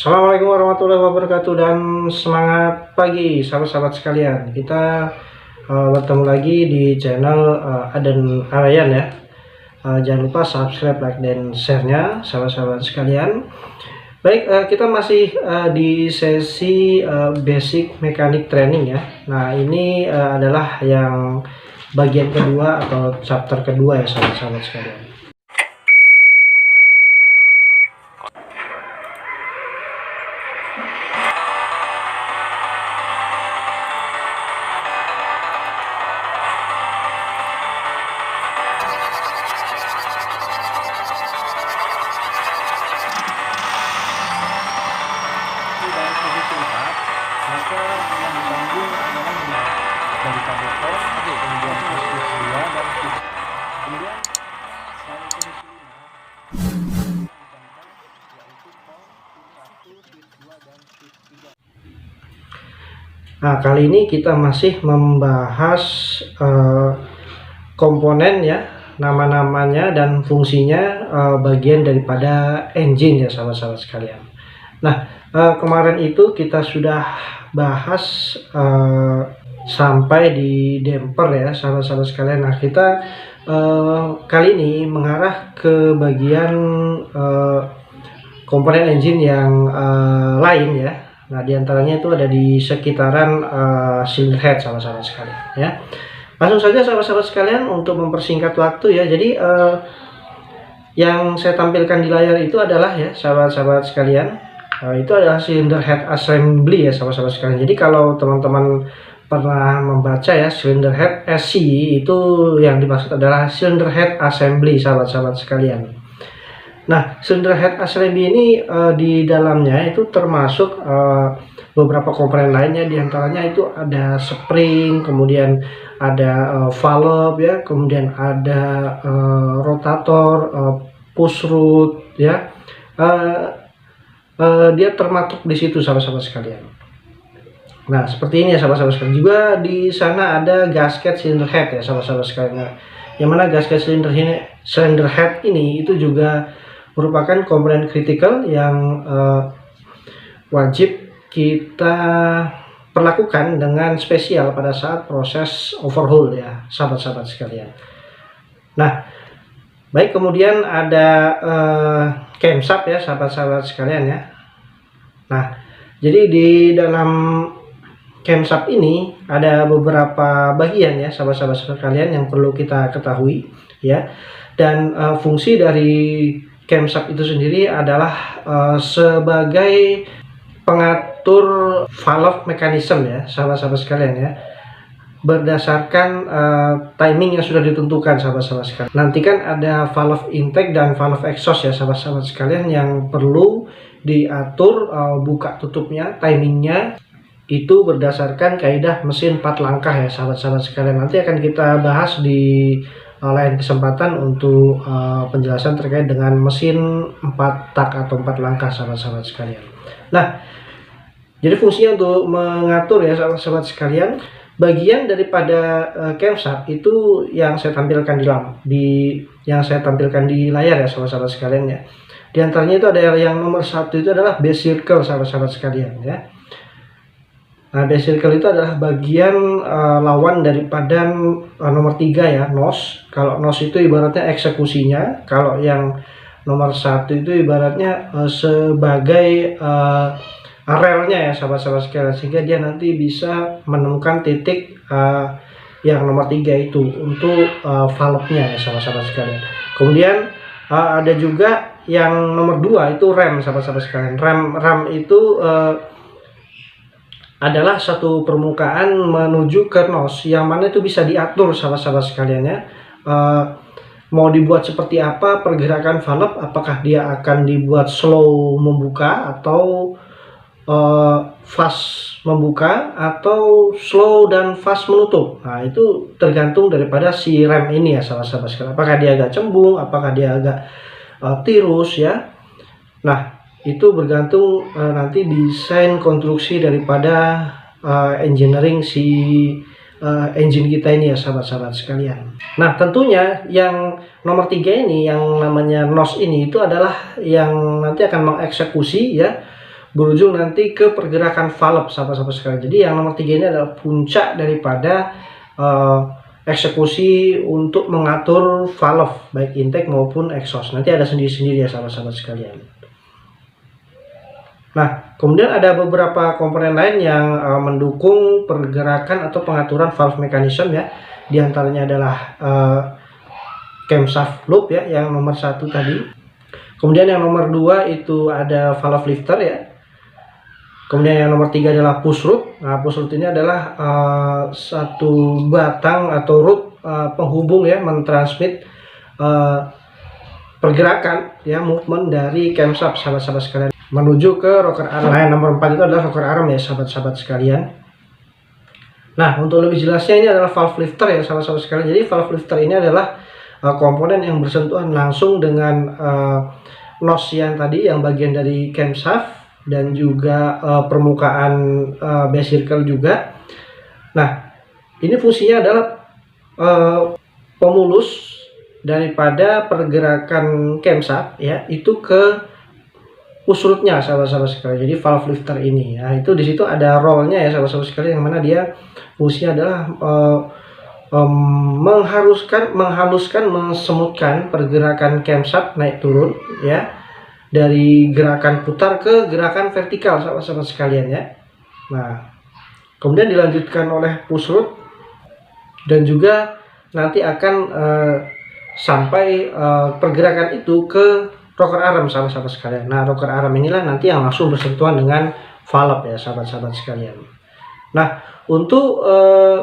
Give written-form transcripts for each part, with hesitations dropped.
Assalamualaikum warahmatullahi wabarakatuh dan semangat pagi sahabat-sahabat sekalian. Kita bertemu lagi di channel Aden Arayan ya. Jangan lupa subscribe, like, dan share-nya sahabat-sahabat sekalian. Baik, kita masih di sesi basic mechanic training ya. Nah, ini adalah yang bagian kedua atau chapter kedua ya sahabat-sahabat sekalian. Maka yang ditanggung adalah dari kabel pos, kemudian switch 2 dan switch. Kemudian kalau switch 5 yaitu pos switch 1, switch 2 dan switch 3. Nah, kali ini kita masih membahas komponen ya, nama-namanya dan fungsinya bagian daripada engine ya sahabat-sahabat sekalian. Nah, kemarin itu kita sudah bahas sampai di damper ya sahabat-sahabat sekalian. Nah, kita kali ini mengarah ke bagian komponen engine yang lain ya. Nah, diantaranya itu ada di sekitaran cylinder head sahabat-sahabat sekalian ya. Langsung saja sahabat-sahabat sekalian untuk mempersingkat waktu ya. Jadi yang saya tampilkan di layar itu adalah ya sahabat-sahabat sekalian, itu adalah cylinder head assembly ya sahabat-sahabat sekalian. Jadi kalau teman-teman pernah membaca ya cylinder head SC, itu yang dimaksud adalah cylinder head assembly sahabat-sahabat sekalian. Nah, cylinder head assembly ini di dalamnya itu termasuk beberapa komponen lainnya, diantaranya itu ada spring, kemudian ada valve ya, kemudian ada rotator, push rod ya. Dia termasuk di situ sahabat-sahabat sekalian. Nah, seperti ini ya sahabat-sahabat sekalian. Juga di sana ada gasket cylinder head ya sahabat-sahabat sekalian. Nah, yang mana gasket cylinder head ini itu juga merupakan komponen kritikal yang wajib kita perlakukan dengan spesial pada saat proses overhaul ya sahabat-sahabat sekalian. Nah, baik, kemudian ada camshaft ya sahabat-sahabat sekalian ya. Nah, jadi di dalam camshaft ini ada beberapa bagian ya sahabat-sahabat sekalian yang perlu kita ketahui ya. Dan fungsi dari camshaft itu sendiri adalah sebagai pengatur valve mechanism ya sahabat-sahabat sekalian ya, berdasarkan timing yang sudah ditentukan sahabat-sahabat sekalian. Nanti kan ada valve intake dan valve exhaust ya sahabat-sahabat sekalian yang perlu diatur buka tutupnya, timingnya itu berdasarkan kaidah mesin 4 langkah ya sahabat-sahabat sekalian. Nanti akan kita bahas di lain kesempatan untuk penjelasan terkait dengan mesin 4 tak atau 4 langkah sahabat-sahabat sekalian. Nah, jadi fungsinya untuk mengatur ya sahabat-sahabat sekalian, bagian daripada camshaft itu yang saya tampilkan di layar ya sahabat-sahabat sekalian ya. Di antaranya itu ada yang nomor 1 itu adalah base circle sahabat-sahabat sekalian ya. Nah, base circle itu adalah bagian lawan daripada nomor 3 ya, nose. Kalau nose itu ibaratnya eksekusinya, kalau yang nomor 1 itu ibaratnya sebagai relnya ya sahabat-sahabat sekalian, sehingga dia nanti bisa menemukan titik yang nomor 3 itu untuk valve-nya ya sahabat-sahabat sekalian. Kemudian ada juga yang nomor 2 itu rem sahabat-sahabat sekalian. Rem itu adalah satu permukaan menuju ke nose yang mana itu bisa diatur sahabat-sahabat sekalian ya. Mau dibuat seperti apa pergerakan valve, apakah dia akan dibuat slow membuka atau fast membuka atau slow dan fast menutup. Nah, itu tergantung daripada si rem ini ya sahabat-sahabat sekalian. Apakah dia agak cembung, apakah dia agak tirus ya. Nah, itu bergantung nanti desain konstruksi daripada engineering si engine kita ini ya sahabat-sahabat sekalian. Nah, tentunya yang nomor 3 ini yang namanya nose ini itu adalah yang nanti akan mengeksekusi ya berujung nanti ke pergerakan valve sahabat-sahabat sekalian. Jadi yang nomor 3 ini adalah puncak daripada eksekusi untuk mengatur valve baik intake maupun exhaust. Nanti ada sendiri-sendiri ya sahabat-sahabat sekalian. Nah, kemudian ada beberapa komponen lain yang mendukung pergerakan atau pengaturan valve mechanism ya. Di antaranya adalah camshaft loop ya, yang nomor 1 tadi. Kemudian yang nomor 2 itu ada valve lifter ya. Kemudian yang nomor 3 adalah push rod. Nah, push rod ini adalah satu batang atau rod penghubung ya, mentransmit pergerakan ya, movement dari camshaft sahabat-sahabat sekalian menuju ke rocker arm. Nah, yang nomor 4 itu adalah rocker arm ya sahabat-sahabat sekalian. Nah, untuk lebih jelasnya ini adalah valve lifter ya sahabat-sahabat sekalian. Jadi valve lifter ini adalah komponen yang bersentuhan langsung dengan nose yang tadi, yang bagian dari camshaft dan juga permukaan base circle juga. Nah, ini fungsinya adalah pemulus daripada pergerakan camshaft ya, itu ke push rodnya sahabat-sahabat sekalian. Jadi valve lifter ini, nah itu di situ ada rollnya ya sahabat-sahabat sekalian, yang mana dia fungsinya adalah menghaluskan, mensemutkan pergerakan camshaft naik turun ya, dari gerakan putar ke gerakan vertikal sahabat-sahabat sekalian ya. Nah, kemudian dilanjutkan oleh push rod dan juga nanti akan sampai pergerakan itu ke rocker arm sahabat-sahabat sekalian. Nah, rocker arm inilah nanti yang langsung bersentuhan dengan valve ya sahabat-sahabat sekalian. Nah, untuk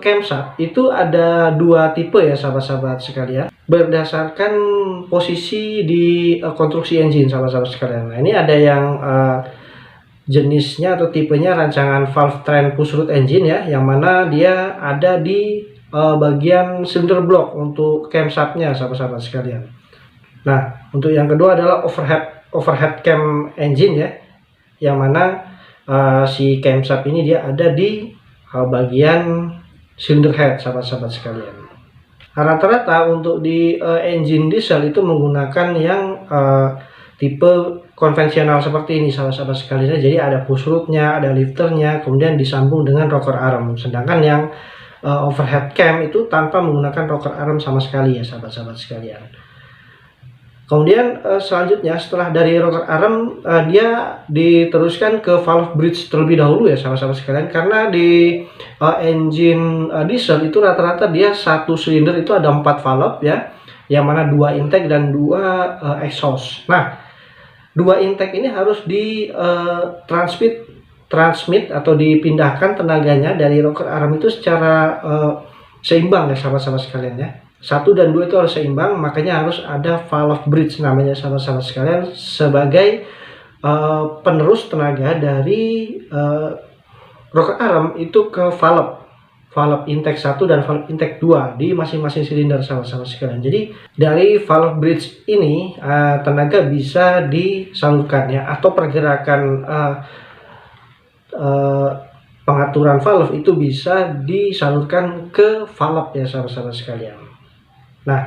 camshaft itu ada 2 tipe ya sahabat-sahabat sekalian, berdasarkan posisi di konstruksi engine sahabat-sahabat sekalian. Nah, ini ada yang jenisnya atau tipenya rancangan valve train push rod engine ya, yang mana dia ada di bagian cylinder block untuk camshaftnya sahabat-sahabat sekalian. Nah, untuk yang kedua adalah overhead cam engine ya, yang mana si camshaft ini dia ada di bagian cylinder head sahabat-sahabat sekalian. Rata-rata untuk di engine diesel itu menggunakan yang tipe konvensional seperti ini sahabat-sahabat sekalian. Jadi ada push rodnya, ada lifternya, kemudian disambung dengan rocker arm. Sedangkan yang overhead cam itu tanpa menggunakan rocker arm sama sekali ya sahabat-sahabat sekalian. Kemudian selanjutnya setelah dari rocker arm dia diteruskan ke valve bridge terlebih dahulu ya sahabat-sahabat sekalian, karena di engine diesel itu rata-rata dia satu silinder itu ada 4 valve ya, yang mana 2 intake dan 2 exhaust. Nah, 2 intake ini harus di transmit atau dipindahkan tenaganya dari rocker arm itu secara seimbang ya sahabat-sahabat sekalian ya. 1 dan 2 itu harus seimbang, makanya harus ada valve bridge namanya sahabat-sahabat sekalian, sebagai penerus tenaga dari rocker arm itu ke valve intake 1 dan valve intake 2 di masing-masing silinder sahabat-sahabat sekalian. Jadi dari valve bridge ini tenaga bisa disalurkan ya, atau pergerakan pengaturan valve itu bisa disalurkan ke valve ya sahabat-sahabat sekalian. Nah,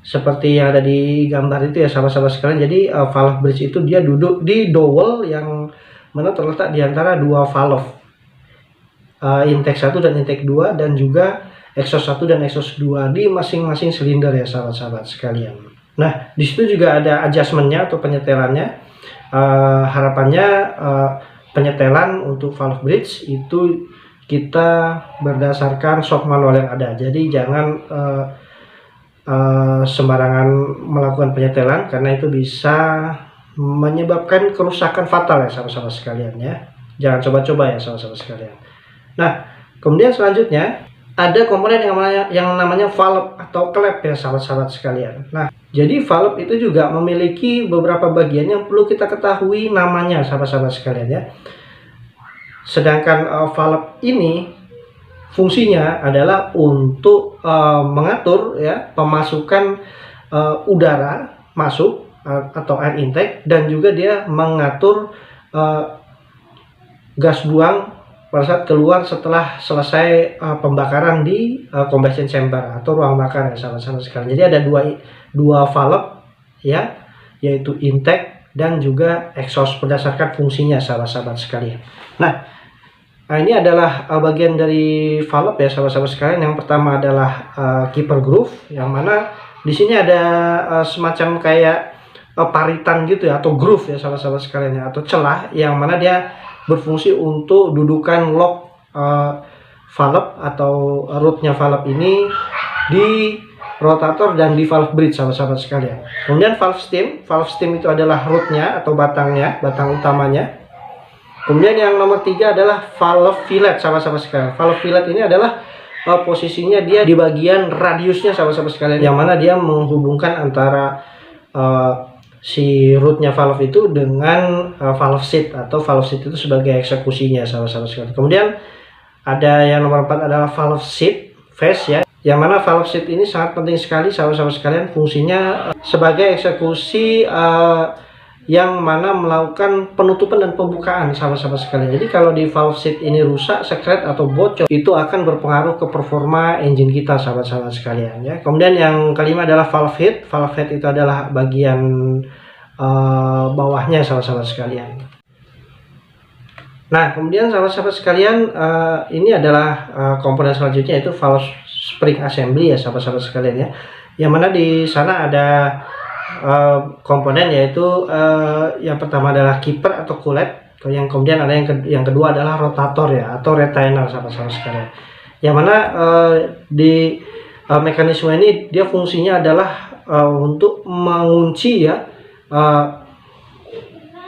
seperti yang ada di gambar itu ya sahabat-sahabat sekalian. Jadi valve bridge itu dia duduk di dowel yang mana terletak di antara 2 valve, intake 1 dan intake 2, dan juga exhaust 1 dan exhaust 2 di masing-masing silinder ya sahabat-sahabat sekalian. Nah, di situ juga ada adjustmentnya atau penyetelannya. Harapannya penyetelan untuk valve bridge itu kita berdasarkan shop manual yang ada. Jadi jangan sembarangan melakukan penyetelan, karena itu bisa menyebabkan kerusakan fatal ya sahabat-sahabat sekalian ya. Jangan coba-coba ya sahabat-sahabat sekalian. Nah, kemudian selanjutnya ada komponen yang namanya valve atau klep ya sahabat-sahabat sekalian. Nah, jadi valve itu juga memiliki beberapa bagian yang perlu kita ketahui namanya sahabat-sahabat sekalian ya. Sedangkan valve ini fungsinya adalah untuk mengatur ya pemasukan udara masuk atau air intake, dan juga dia mengatur gas buang pada saat keluar setelah selesai pembakaran di combustion chamber atau ruang bakar ya sahabat-sahabat sekalian. Jadi ada dua valve ya, yaitu intake dan juga exhaust berdasarkan fungsinya sahabat-sahabat sekalian. Nah, ini adalah bagian dari valve ya sahabat-sahabat sekalian. Yang pertama adalah keeper groove, yang mana di sini ada semacam kayak paritan gitu ya, atau groove ya sahabat-sahabat sekalian ya, atau celah yang mana dia berfungsi untuk dudukan lock valve atau rootnya valve ini di rotator dan di valve bridge sahabat-sahabat sekalian. Kemudian valve stem itu adalah rootnya atau batangnya, batang utamanya. Kemudian yang nomor 3 adalah valve fillet sahabat-sahabat sekalian. Valve fillet ini adalah posisinya dia di bagian radiusnya sahabat-sahabat sekalian, yang mana dia menghubungkan antara si rootnya valve itu dengan valve seat, atau valve seat itu sebagai eksekusinya sahabat-sahabat sekalian. Kemudian ada yang nomor 4 adalah valve seat face ya, yang mana valve seat ini sangat penting sekali sahabat-sahabat sekalian. Fungsinya sebagai eksekusi yang mana melakukan penutupan dan pembukaan sahabat-sahabat sekalian. Jadi kalau di valve seat ini rusak, sekret atau bocor, itu akan berpengaruh ke performa engine kita sahabat-sahabat sekalian ya. Kemudian yang kelima adalah valve head. Valve head itu adalah bagian bawahnya sahabat-sahabat sekalian. Nah, kemudian sahabat-sahabat sekalian, ini adalah komponen selanjutnya, yaitu valve spring assembly ya sahabat-sahabat sekalian ya, yang mana di sana ada komponen, yaitu yang pertama adalah keeper atau kulet, yang kemudian ada yang kedua adalah rotator ya, atau retainer sahabat-sahabat sekalian, yang mana di mekanisme ini dia fungsinya adalah untuk mengunci ya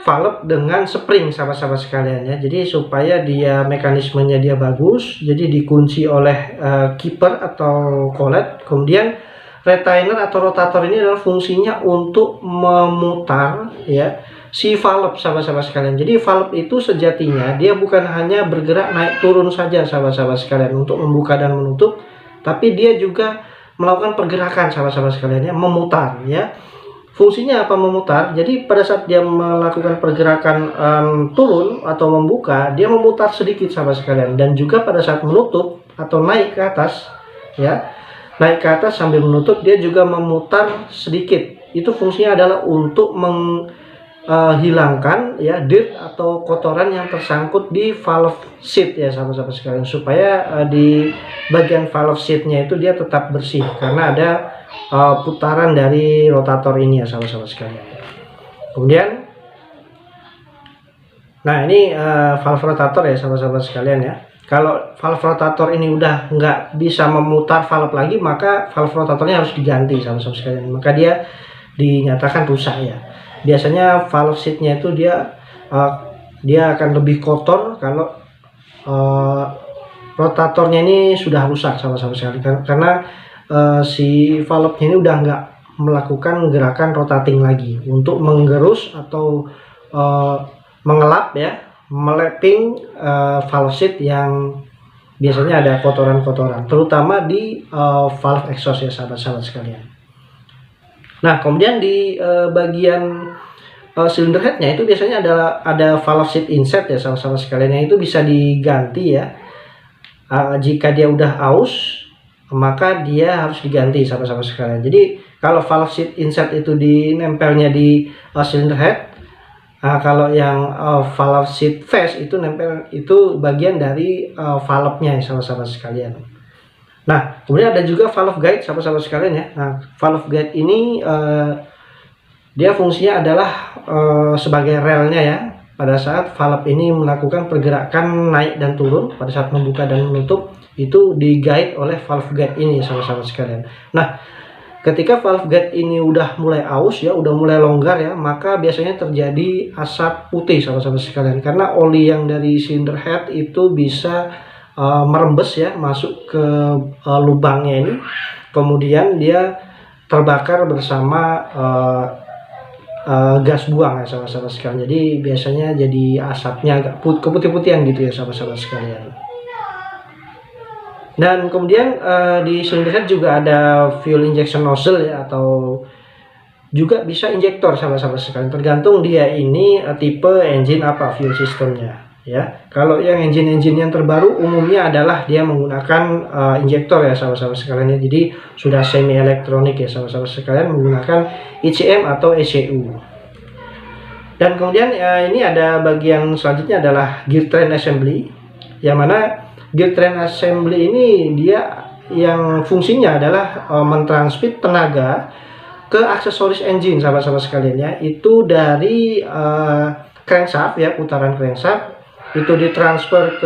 valve dengan spring sahabat-sahabat sekalian ya. Jadi supaya dia mekanismenya dia bagus, jadi dikunci oleh keeper atau collet. Kemudian retainer atau rotator ini adalah fungsinya untuk memutar ya si valve sahabat-sahabat sekalian. Jadi valve itu sejatinya dia bukan hanya bergerak naik turun saja sahabat-sahabat sekalian untuk membuka dan menutup, tapi dia juga melakukan pergerakan sahabat-sahabat sekalian ya, memutar ya. Fungsinya apa memutar? Jadi pada saat dia melakukan pergerakan turun atau membuka, dia memutar sedikit sahabat sekalian, dan juga pada saat menutup atau naik ke atas ya, naik ke atas sambil menutup, dia juga memutar sedikit. Itu fungsinya adalah untuk menghilangkan ya dirt atau kotoran yang tersangkut di valve seat ya sahabat-sahabat sekalian, supaya di bagian valve seatnya itu dia tetap bersih karena ada putaran dari rotator ini ya sahabat-sahabat sekalian. Kemudian nah ini valve rotator ya sahabat-sahabat sekalian ya. Kalau valve rotator ini udah nggak bisa memutar valve lagi, maka valve rotatornya harus diganti sahabat-sahabat sekalian, maka dia dinyatakan rusak ya. Biasanya valve seatnya itu dia akan lebih kotor kalau rotatornya ini sudah rusak sahabat-sahabat sekalian, karena si valve-nya ini udah nggak melakukan gerakan rotating lagi untuk menggerus atau mengelap ya, melapping valve seat yang biasanya ada kotoran-kotoran, terutama di valve exhaust ya sahabat-sahabat sekalian. Nah, kemudian di bagian cylinder headnya itu biasanya ada valve seat inset ya sahabat-sahabat sekalian, yang itu bisa diganti ya. Jika dia udah aus, maka dia harus diganti sahabat-sahabat sekalian. Jadi kalau valve seat inset itu dinempelnya di cylinder head, kalau yang valve seat face itu nempel, itu bagian dari valve-nya ya sahabat-sahabat sekalian. Nah, kemudian ada juga valve guide sahabat-sahabat sekalian ya. Nah, valve guide ini dia fungsinya adalah sebagai relnya ya. Pada saat valve ini melakukan pergerakan naik dan turun, pada saat membuka dan menutup, itu di guide oleh valve guide ini sahabat-sahabat sekalian. Nah, ketika valve guide ini udah mulai aus ya, udah mulai longgar ya, maka biasanya terjadi asap putih sahabat-sahabat sekalian, karena oli yang dari cylinder head itu bisa merembes ya masuk ke lubangnya ini, kemudian dia terbakar bersama gas buang ya sahabat-sahabat sekalian. Jadi biasanya jadi asapnya agak keputih-putihan gitu ya sahabat-sahabat sekalian. Dan kemudian di cylinder head juga ada fuel injection nozzle ya, atau juga bisa injektor sahabat-sahabat sekalian, tergantung dia ini tipe engine apa, fuel systemnya ya. Kalau yang engine yang terbaru umumnya adalah dia menggunakan injektor ya sahabat-sahabat sekalian ya. Jadi sudah semi elektronik ya sahabat-sahabat sekalian, menggunakan ECM atau ECU. Dan kemudian ini ada bagian selanjutnya adalah gear train assembly, yang mana gear train assembly ini dia yang fungsinya adalah mentransmit tenaga ke aksesoris engine, sahabat-sahabat sekalian ya. Itu dari crankshaft ya, putaran crankshaft itu ditransfer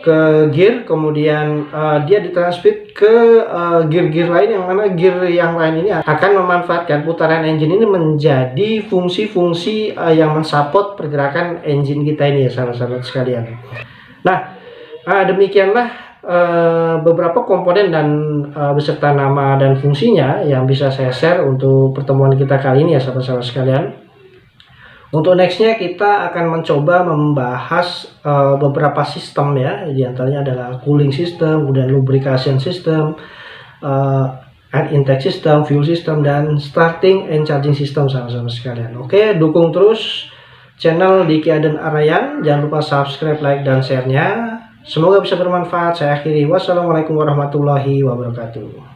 ke gear, kemudian dia ditransmit ke gear-gear lain, yang mana gear yang lain ini akan memanfaatkan putaran engine ini menjadi fungsi-fungsi yang mensupport pergerakan engine kita ini ya, sahabat-sahabat sekalian. Nah, demikianlah beberapa komponen dan beserta nama dan fungsinya yang bisa saya share untuk pertemuan kita kali ini ya, sahabat-sahabat sekalian. Untuk nextnya kita akan mencoba membahas beberapa sistem ya, diantaranya adalah cooling system, kemudian lubrication system, air intake system, fuel system, dan starting and charging system, sahabat-sahabat sekalian. Oke, dukung terus channel Diki Aden Arayan, jangan lupa subscribe, like, dan share-nya. Semoga bisa bermanfaat. Saya akhiri. Wassalamualaikum warahmatullahi wabarakatuh.